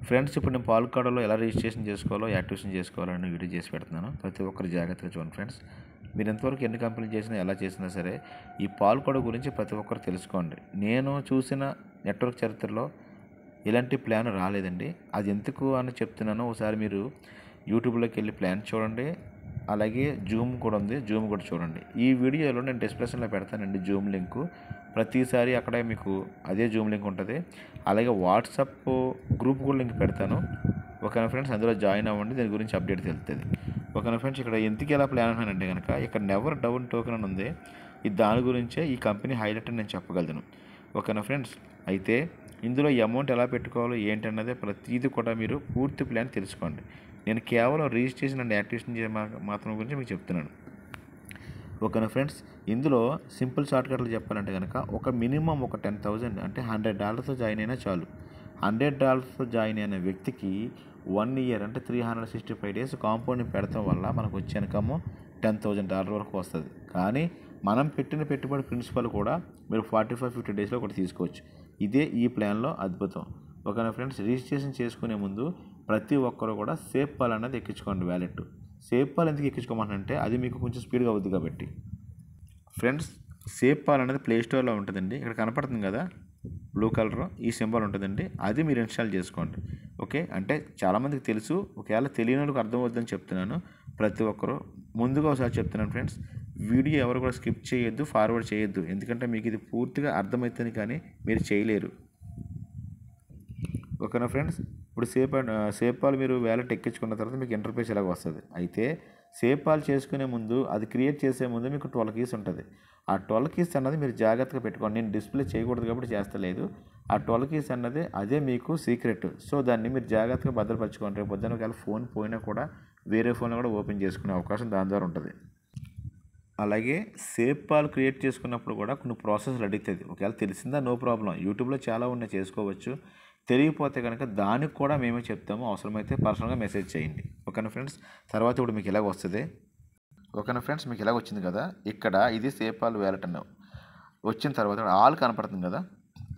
Friends, ఇప్పుడు నేను పాలక్కాడలో ఎలా రిజిస్ట్రేషన్ చేసుకోవాలో, యాక్టివేషన్ చేసుకోవాలని వీడియో చేసి పెడుతున్నాను. ప్రతి ఒక్కరు జాగ్రత్తగా చూడండి ఫ్రెండ్స్. మీరు ఎంతవరకు ఎన్ని కంపెనీలు చేసినా, ఎలా చేసినా సరే ఈ పాలక్కాడ గురించి ప్రతి ఒక్కరు తెలుసుకోండి. నేను చూసిన నెట్వర్క్ చరిత్రలో ఇలాంటి ప్లాన్ రాలేదండి. అది ఎందుకు అని చెప్తున్నానో ఒకసారి మీరు యూట్యూబ్లోకి వెళ్ళి ప్లాన్ చూడండి. అలాగే జూమ్ కూడా ఉంది, జూమ్ కూడా చూడండి. ఈ వీడియోలో నేను డిస్క్రిప్షన్లో పెడతానండి జూమ్ లింకు. ప్రతిసారి అక్కడే మీకు అదే జూమ్ లింక్ ఉంటుంది. అలాగే వాట్సాప్ గ్రూప్ కూడా లింక్ పెడతాను. ఓకేనా ఫ్రెండ్స్, అందులో జాయిన్ అవ్వండి, దాని గురించి అప్డేట్ తెలుస్తుంది. ఓకేనా ఫ్రెండ్స్, ఇక్కడ ఎందుకు ఎలా ప్లాన్ అన్నానంటే కనుక ఇక్కడ నెవర్ డౌన్ టోకెన్ అని ఉంది. దాని గురించే ఈ కంపెనీ హైలైట్ అని నేను చెప్పగలను. ఓకేనా ఫ్రెండ్స్, అయితే ఇందులో ఈ అమౌంట్ ఎలా పెట్టుకోవాలో ఏంటన్నదే ప్రతిదీ కూడా మీరు పూర్తి ప్లాన్ తెలుసుకోండి. నేను కేవలం రిజిస్ట్రేషన్ అండ్ యాక్టివేషన్ మాత్రం గురించి మీకు చెప్తున్నాను. ఓకేనా ఫ్రెండ్స్, ఇందులో సింపుల్ షార్ట్కట్లు చెప్పాలంటే కనుక ఒక మినిమం ఒక 10,000 అంటే $100 జాయిన్ అయినా చాలు. $100 జాయిన్ అయిన వ్యక్తికి 1 year అంటే 365 days కాంపౌండింగ్ పెడతాం వల్ల మనకు వచ్చే ఇన్కమ్ $10,000 వరకు వస్తుంది. కానీ మనం పెట్టిన పెట్టుబడి ప్రిన్సిపల్ కూడా మీరు 45-50 డేస్లో ఒకటి తీసుకోవచ్చు. ఇదే ఈ ప్లాన్లో అద్భుతం. ఓకేనా ఫ్రెండ్స్, రిజిస్ట్రేషన్ చేసుకునే ముందు ప్రతి ఒక్కరు కూడా సేఫ్ పాల్ అనేది ఎక్కించుకోండి. వ్యాలెట్ సేఫ్ పాల్ ఎందుకు ఎక్కించుకోమంటే అది మీకు కొంచెం స్పీడ్గా అవుతుంది కాబట్టి. ఫ్రెండ్స్, సేఫ్ పాల్ అనేది ప్లేస్టోర్లో ఉంటుందండి. ఇక్కడ కనపడుతుంది కదా బ్లూ కలర్, ఈ సింబల్ ఉంటుందండి. అది మీరు ఇన్స్టాల్ చేసుకోండి. ఓకే, అంటే చాలామందికి తెలుసు, ఒకవేళ తెలియని వాళ్ళకి అర్థమవుతుందని చెప్తున్నాను. ప్రతి ఒక్కరు ముందుగా ఒకసారి చెప్తున్నాను ఫ్రెండ్స్, వీడియో ఎవరు కూడా స్కిప్ చేయొద్దు, ఫార్వర్డ్ చేయొద్దు. ఎందుకంటే మీకు ఇది పూర్తిగా అర్థమవుతుంది కానీ మీరు చేయలేరు. ఓకేనా ఫ్రెండ్స్, ఇప్పుడు సేఫ్ పాల్ మీరు వ్యాలెట్ ఎక్కించుకున్న తర్వాత మీకు ఇంటర్ఫేస్ ఇలాగ వస్తుంది. అయితే సేఫ్ పాల్ చేసుకునే ముందు, అది క్రియేట్ చేసే ముందు మీకు 12 keys ఉంటుంది. ఆ 12 keys అన్నది మీరు జాగ్రత్తగా పెట్టుకోండి. నేను డిస్ప్లే చేయకూడదు కాబట్టి చేస్తలేదు. ఆ 12 keys అన్నది అదే మీకు సీక్రెట్. సో దాన్ని మీరు జాగ్రత్తగా భద్రపరచుకోండి. రేపు పొద్దున్న ఒకవేళ ఫోన్ పోయినా కూడా వేరే ఫోన్లో కూడా ఓపెన్ చేసుకునే అవకాశం దాని ద్వారా ఉంటుంది. అలాగే సేఫ్ పాల్ క్రియేట్ చేసుకున్నప్పుడు కూడా కొన్ని ప్రాసెస్లు అడుగుతుంది. ఒకవేళ తెలిసిందా నో ప్రాబ్లం, యూట్యూబ్లో చాలా ఉన్నాయి, చేసుకోవచ్చు. తెలియకపోతే కనుక దానికి కూడా మేమే చెప్తాము. అవసరమైతే పర్సనల్గా మెసేజ్ చేయండి. ఓకేనా ఫ్రెండ్స్, తర్వాత ఇప్పుడు మీకు ఇలాగ వస్తుంది. ఓకేనా ఫ్రెండ్స్, మీకు ఇలాగ వచ్చింది కదా, ఇక్కడ ఇది సేఫ్ పాల్ వ్యాలెట్ అన్నావు. వచ్చిన తర్వాత ఆల్ కనపడుతుంది కదా,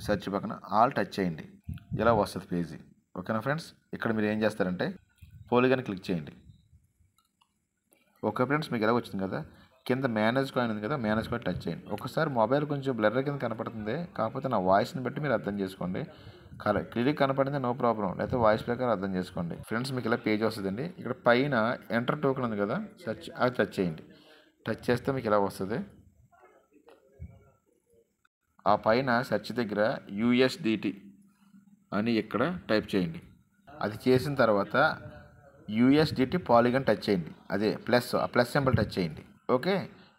సెర్చ్ పక్కన ఆల్ టచ్ చేయండి, ఇలా వస్తుంది పేజీ. ఓకేనా ఫ్రెండ్స్, ఇక్కడ మీరు ఏం చేస్తారంటే పోలిగాని క్లిక్ చేయండి. ఓకే ఫ్రెండ్స్, మీకు ఇలా వచ్చింది కదా, కింద మేనేజ్ కాయిన్ ఉంది కదా, మేనేజ్ కాయిన్ టచ్ చేయండి. ఒకసారి మొబైల్ కొంచెం బ్లర్ కింద కనపడుతుంది, కాకపోతే నా వాయిస్ని బట్టి మీరు అర్థం చేసుకోండి. క్లియర్ కనపడింది నో ప్రాబ్లం, లేకపోతే వాయిస్ ప్రకారం అర్థం చేసుకోండి. ఫ్రెండ్స్, మీకు ఇలా పేజ్ వస్తుందండి. ఇక్కడ పైన ఎంటర్ టోకెన్ ఉంది కదా, సెర్చ్ అది టచ్ చేయండి. టచ్ చేస్తే మీకు ఇలా వస్తుంది. ఆ పైన సెర్చ్ దగ్గర USDT అని ఇక్కడ టైప్ చేయండి. అది చేసిన తర్వాత USDT పాలిగాన్ టచ్ చేయండి. అదే ఆ ప్లస్ సింబల్ టచ్ చేయండి. ఓకే,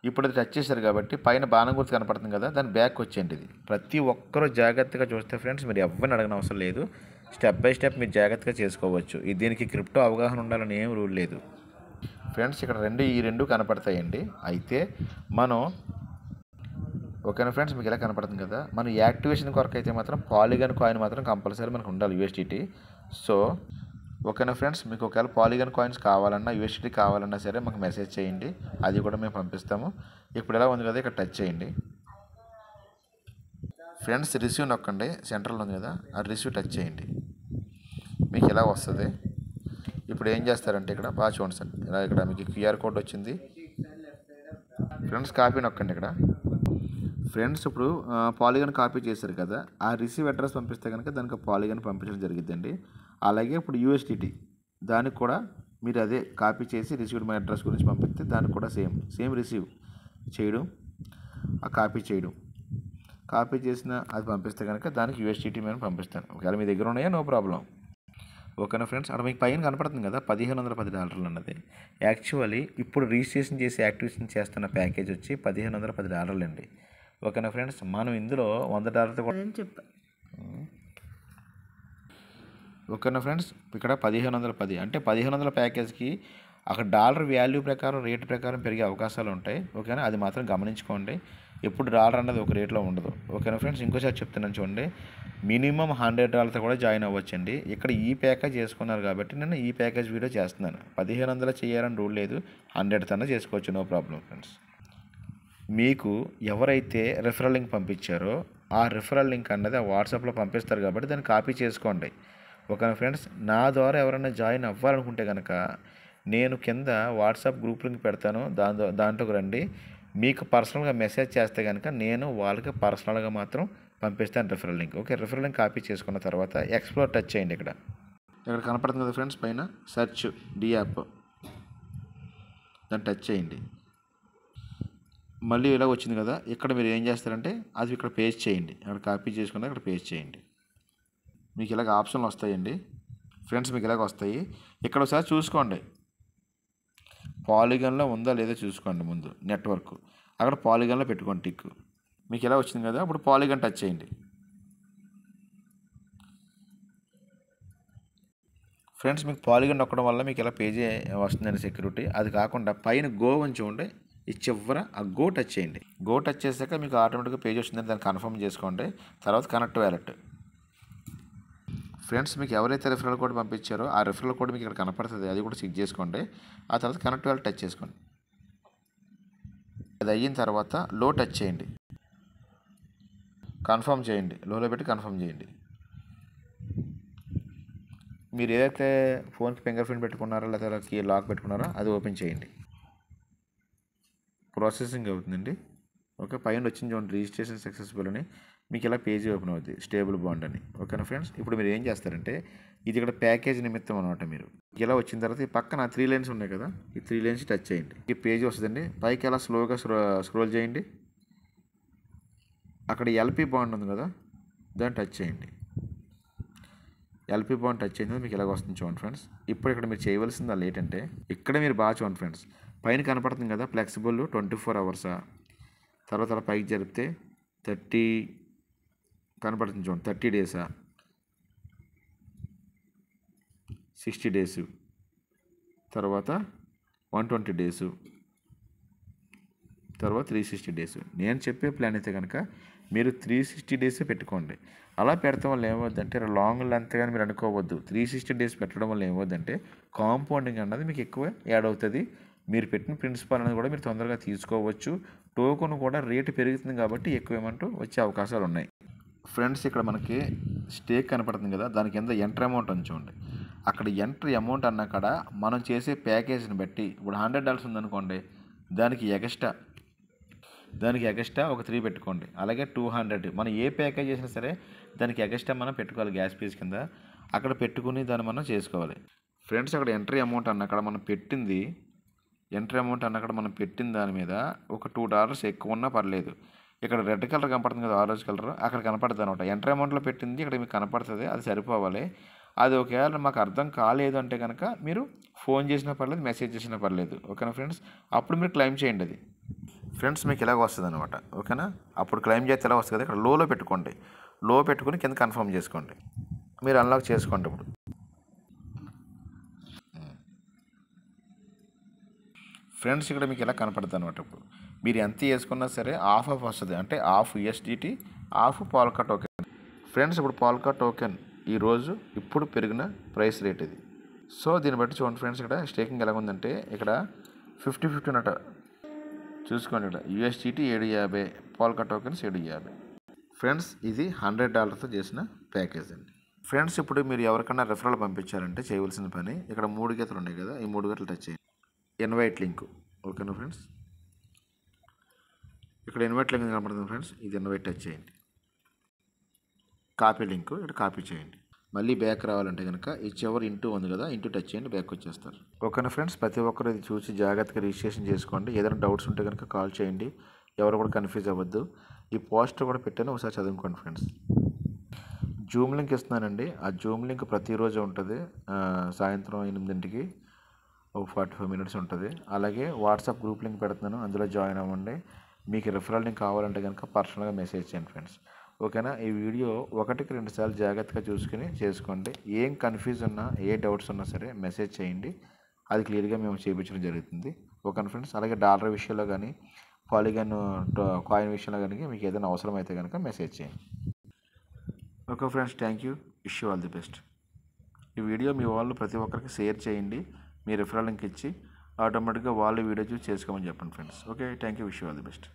ఇప్పుడు అది టచ్ చేశారు కాబట్టి పైన బాణం గుర్తు కనపడుతుంది కదా, దాని బ్యాక్ వచ్చేయండి. ఇది ప్రతి ఒక్కరూ జాగ్రత్తగా చూస్తే ఫ్రెండ్స్, మీరు ఎవరిని అడగని అవసరం లేదు. స్టెప్ బై స్టెప్ మీరు జాగ్రత్తగా చేసుకోవచ్చు. దీనికి క్రిప్టో అవగాహన ఉండాలని ఏం రూల్ లేదు ఫ్రెండ్స్. ఇక్కడ ఈ రెండు కనపడతాయండి. అయితే మనం ఓకేనా ఫ్రెండ్స్, మీకు ఇలా కనపడుతుంది కదా, మనం యాక్టివేషన్ కొరకు అయితే మాత్రం పాలిగాన్ కాయిన్ మాత్రం కంపల్సరీ మనకు ఉండాలి, USDT. సో ఓకేనా ఫ్రెండ్స్, మీకు ఒకవేళ పాలిగాన్ కాయిన్స్ కావాలన్నా, USDT కావాలన్నా సరే మాకు మెసేజ్ చేయండి, అది కూడా మేము పంపిస్తాము. ఇప్పుడు ఎలా ఉంది కదా, ఇక్కడ టచ్ చేయండి ఫ్రెండ్స్. రిసీవ్ నొక్కండి, సెంట్రల్ ఉంది కదా, ఆ రిసీవ్ టచ్ చేయండి, మీకు ఎలా వస్తుంది. ఇప్పుడు ఏం చేస్తారంటే ఇక్కడ బాగా చూడండి సార్, ఇలా ఇక్కడ మీకు QR కోడ్ వచ్చింది ఫ్రెండ్స్. కాపీ నొక్కండి ఇక్కడ ఫ్రెండ్స్. ఇప్పుడు పాలిగాన్ కాపీ చేశారు కదా, ఆ రిసీవ్ అడ్రస్ పంపిస్తే కనుక దానికి పాలిగాన్ పంపించడం జరిగిద్దండి. అలాగే ఇప్పుడు USDT దానికి కూడా మీరు అదే కాపీ చేసి రిసీవ్డ్ మై అడ్రస్ గురించి పంపిస్తే దానికి కూడా సేమ్ రిసీవ్ చేయడం, ఆ కాపీ చేయడం, కాపీ చేసిన అది పంపిస్తే కనుక దానికి USDT మేము పంపిస్తాను. ఒకవేళ మీ దగ్గర ఉన్నాయా నో ప్రాబ్లం. ఓకేనా ఫ్రెండ్స్, అక్కడ మీకు పైన కనపడుతుంది కదా $1,510 అన్నది. యాక్చువల్లీ ఇప్పుడు రిజిస్ట్రేషన్ చేసి యాక్టివేషన్ చేస్తున్న ప్యాకేజ్ వచ్చి $1,510 అండి. ఓకేనా ఫ్రెండ్స్, మనం ఇందులో $100 కూడా చెప్పాను. ఓకేనా ఫ్రెండ్స్, ఇక్కడ 1,510 అంటే 1,500 ప్యాకేజ్కి అక్కడ డాలర్ వాల్యూ ప్రకారం రేటు ప్రకారం పెరిగే అవకాశాలు ఉంటాయి. ఓకేనా, అది మాత్రం గమనించుకోండి. ఎప్పుడు డాలర్ అన్నది ఒక రేట్లో ఉండదు. ఓకేనా ఫ్రెండ్స్, ఇంకోసారి చెప్తున్నాను చూడండి, మినిమం $100 కూడా జాయిన్ అవ్వచ్చండి. ఇక్కడ ఈ ప్యాకేజ్ చేసుకున్నారు కాబట్టి నేను ఈ ప్యాకేజ్ వీడియో చేస్తున్నాను. 1,500 చేయాలని రూల్ లేదు, 100 చేసుకోవచ్చు, నో ప్రాబ్లం ఫ్రెండ్స్. మీకు ఎవరైతే రిఫరల్ లింక్ పంపించారో ఆ రిఫరల్ లింక్ అన్నది ఆ వాట్సాప్లో పంపిస్తారు కాబట్టి దాన్ని కాపీ చేసుకోండి. ఓకేనా ఫ్రెండ్స్. నా ద్వారా ఎవరైనా జాయిన్ అవ్వాలనుకుంటే కనుక నేను కింద వాట్సాప్ గ్రూప్ లింక్ పెడతాను, దాంట్లోకి రండి. మీకు పర్సనల్గా మెసేజ్ చేస్తే కనుక నేను వాళ్ళకి పర్సనల్గా మాత్రం పంపిస్తాను referral link. Okay, referral link copy చేసుకున్న తర్వాత ఎక్స్ప్లోర్ టచ్ చేయండి. ఇక్కడ కనపడుతుంది కదా ఫ్రెండ్స్, పైన సెర్చ్ డి యాప్, దాన్ని టచ్ చేయండి. మళ్ళీ ఇలా వచ్చింది కదా, ఇక్కడ మీరు ఏం చేస్తారంటే అది ఇక్కడ పేస్ట్ చేయండి. అక్కడ కాపీ చేసుకుని ఇక్కడ పేస్ట్ చేయండి. మీకు ఇలాగ ఆప్షన్లు వస్తాయండి ఫ్రెండ్స్, మీకు ఇలాగ వస్తాయి. ఇక్కడ ఒకసారి చూసుకోండి, పాలిగన్లో ఉందా లేదా చూసుకోండి ముందు. నెట్వర్క్ అక్కడ పాలిగన్లో పెట్టుకోండి టిక్. మీకు ఇలా వచ్చింది కదా, ఇప్పుడు పాలిగన్ టచ్ చేయండి. ఫ్రెండ్స్, మీకు పాలిగన్ నొక్కడం వల్ల మీకు ఇలా పేజీ వస్తుందండి సెక్యూరిటీ. అది కాకుండా పైన గో అని చూడండి, ఈ చివర ఆ గో టచ్ చేయండి. గో టచ్ చేశాక మీకు ఆటోమేటిక్గా పేజ్ వస్తుందని దాన్ని కన్ఫర్మ్ చేసుకోండి. తర్వాత కనెక్ట్ వ్యాలెట్. ఫ్రెండ్స్, మీకు ఎవరైతే రిఫరల్ కోడ్ పంపించారో ఆ రిఫరల్ కోడ్ మీకు ఇక్కడ కనపడుతుంది, అది కూడా చెక్ చేసుకోండి. ఆ తర్వాత కనెక్ట్ వ్యాలెట్ టచ్ చేసుకోండి. అది అయిన తర్వాత లో టచ్ చేయండి, కన్ఫర్మ్ చేయండి. లోలో పెట్టి కన్ఫర్మ్ చేయండి. మీరు ఏదైతే ఫోన్కి ఫింగర్ ప్రింట్ పెట్టుకున్నారో లేదా కీ లాక్ పెట్టుకున్నారో అది ఓపెన్ చేయండి. ప్రాసెసింగ్ అవుతుందండి. ఓకే, పైన వచ్చింది చూడండి రిజిస్ట్రేషన్ సక్సెస్ఫుల్ అని, మీకు ఇలా పేజీ ఓపెన్ అవుతుంది స్టేబుల్ బాండ్ అని. ఓకేనా ఫ్రెండ్స్, ఇప్పుడు మీరు ఏం చేస్తారంటే ఇది ఇక్కడ ప్యాకేజ్ నిమిత్తం అనమాట. మీరు ఇలా వచ్చిన తర్వాత ఈ పక్కన 3 లైన్స్ ఉన్నాయి కదా, ఈ 3 లైన్స్ టచ్ చేయండి. ఈ పేజీ వస్తుందండి. పైకి ఎలా స్లోగా స్క్రోల్ చేయండి. అక్కడ ఎల్పి బాండ్ ఉంది కదా, దాన్ని టచ్ చేయండి. ఎల్పి బాండ్ టచ్ చేయండి, మీకు ఇలాగ వస్తుంది చూడండి ఫ్రెండ్స్. ఇప్పుడు ఇక్కడ మీరు చేయవలసింది అలా ఏంటంటే ఇక్కడ మీరు బాగా చూడండి ఫ్రెండ్స్, పైన కనపడుతుంది కదా ఫ్లెక్సిబుల్ 24 అవర్సా, తర్వాత అలా పైకి జరిపితే 30 కనపడుతుంది చూడండి. 30 డేసా, 60 డేసు, తర్వాత 120 డేసు, తర్వాత 360 డేస్. నేను చెప్పే ప్లాన్ అయితే కనుక మీరు 360 డేసే పెట్టుకోండి. అలా పెడతాం వల్ల ఏమవుద్దంటే లాంగ్ లెంత్ కానీ మీరు అనుకోవద్దు. 360 డేస్ పెట్టడం వల్ల ఏమవుద్దంటే కాంపౌండింగ్ అన్నది మీకు ఎక్కువ యాడ్ అవుతుంది. మీరు పెట్టిన ప్రిన్సిపల్ అనేది కూడా మీరు తొందరగా తీసుకోవచ్చు. టోకెన్ కూడా రేటు పెరుగుతుంది కాబట్టి ఎక్కువ ఏమంటూ వచ్చే అవకాశాలు ఉన్నాయి. ఫ్రెండ్స్, ఇక్కడ మనకి స్టేక్ కనపడుతుంది కదా, దాని కింద ఎంటర్ అమౌంట్ అని చూడండి. అక్కడ ఎంట్రీ అమౌంట్ అన్న కాడ మనం చేసే ప్యాకేజీని బట్టి ఇప్పుడు $100 ఉందనుకోండి, దానికి ఎగస్ట్రా ఒక 3 పెట్టుకోండి. అలాగే 200 మనం ఏ ప్యాకేజ్ చేసినా సరే దానికి ఎగస్ట్రా మనం పెట్టుకోవాలి గ్యాస్ ఫీజ్ కింద. అక్కడ పెట్టుకుని దాన్ని మనం చేసుకోవాలి. ఫ్రెండ్స్, అక్కడ ఎంట్రీ అమౌంట్ అన్నక్కడ మనం పెట్టిన దాని మీద ఒక $2 ఎక్కువ ఉన్నా పర్లేదు. ఇక్కడ రెడ్ కలర్ కనపడుతుంది కదా, ఆరెంజ్ కలర్, అక్కడ కనపడుతుంది అనమాట. ఎంట్రీ అమౌంట్లో పెట్టింది ఇక్కడ మీకు కనపడుతుంది, అది సరిపోవాలి. అది ఒకవేళ మాకు అర్థం కాలేదు అంటే కనుక మీరు ఫోన్ చేసినా పర్లేదు, మెసేజ్ చేసినా పర్లేదు. ఓకేనా ఫ్రెండ్స్, అప్పుడు మీరు క్లెయిమ్ చేయండి. అది ఫ్రెండ్స్ మీకు ఇలాగ వస్తుంది అనమాట. ఓకేనా, అప్పుడు క్లెయిమ్ చేస్తే ఎలా వస్తుంది కదా, ఇక్కడ లోలో పెట్టుకోండి. లో పెట్టుకుని కింద కన్ఫర్మ్ చేసుకోండి. మీరు అన్లాక్ చేసుకోండి. ఇప్పుడు ఫ్రెండ్స్, ఇక్కడ మీకు ఇలా కనపడుతుంది అనమాట. ఇప్పుడు మీరు ఎంత వేసుకున్నా సరే ఆఫ్ వస్తుంది, అంటే of USDT, of Palka token. Friends, ఇప్పుడు పాల్కా టోకెన్ ఈరోజు ఇప్పుడు పెరిగిన ప్రైస్ రేట్ ఇది. సో దీన్ని బట్టి చూడండి ఫ్రెండ్స్, ఇక్కడ స్టేకింగ్ ఎలా ఉందంటే ఇక్కడ 50-50 అన్నట చూసుకోండి. ఇక్కడ USDT 750, పాల్కా టోకెన్స్ 750. ఫ్రెండ్స్, ఇది $100తో చేసిన ప్యాకేజ్ అండి. ఫ్రెండ్స్, ఇప్పుడు మీరు ఎవరికైనా రెఫరల్ పంపించాలంటే చేయవలసిన పని ఇక్కడ 3 గీతలు ఉన్నాయి కదా, ఈ 3 గీతలు టచ్ చేయండి. Invite link. ఓకేనా ఫ్రెండ్స్, ఇక్కడ ఇన్వైట్ లింక్ కనపడుతుంది ఫ్రెండ్స్, ఇది ఇన్వైట్ టచ్ చేయండి. కాపీ లింక్ ఇక్కడ కాపీ చేయండి. మళ్ళీ బ్యాక్ రావాలంటే కనుక ఈ చివరి ఇంటూ ఉంది కదా, ఇంటూ టచ్ చేయండి, బ్యాక్ వచ్చేస్తారు. ఓకేనా ఫ్రెండ్స్, ప్రతి ఒక్కరు ఇది చూసి జాగ్రత్తగా రిజిస్ట్రేషన్ చేసుకోండి. ఏదైనా డౌట్స్ ఉంటే కనుక కాల్ చేయండి, ఎవరు కూడా కన్ఫ్యూజ్ అవ్వద్దు. ఈ పోస్టర్ కూడా పెట్టాను, ఒకసారి చదువుకోండి ఫ్రెండ్స్. జూమ్ లింక్ ఇస్తున్నానండి, ఆ జూమ్ లింక్ ప్రతిరోజు ఉంటుంది. సాయంత్రం 8ంటికి ఒక 45 minutes ఉంటుంది. అలాగే వాట్సాప్ గ్రూప్ లింక్ పెడుతున్నాను, అందులో జాయిన్ అవ్వండి. మీకు రిఫరల్ లింక్ కావాలంటే కనుక పర్సనల్గా మెసేజ్ చేయండి ఫ్రెండ్స్. ఓకేనా, ఈ వీడియో 1-2 సార్లు జాగ్రత్తగా చూసుకుని చేసుకోండి. ఏం కన్ఫ్యూజ్ ఉన్నా, ఏ డౌట్స్ ఉన్నా సరే మెసేజ్ చేయండి, అది క్లియర్గా మేము చేయించడం జరుగుతుంది. ఓకేనా ఫ్రెండ్స్, అలాగే డాలర్ విషయంలో కానీ పాలిగన్ కాయిన్ విషయంలో కానీ మీకు ఏదైనా అవసరం అయితే కనుక మెసేజ్ చేయండి. Okay friends, thank you, wish you all the best. ఈ వీడియో మీ వాళ్ళు ప్రతి ఒక్కరికి షేర్ చేయండి. మీ రిఫరల్ లింక్ ఇచ్చి ఆటోమేటిక్గా వాళ్ళు వీడియో చూసి చేసుకోమని చెప్పండి friends. Okay, thank you, wish you all the best.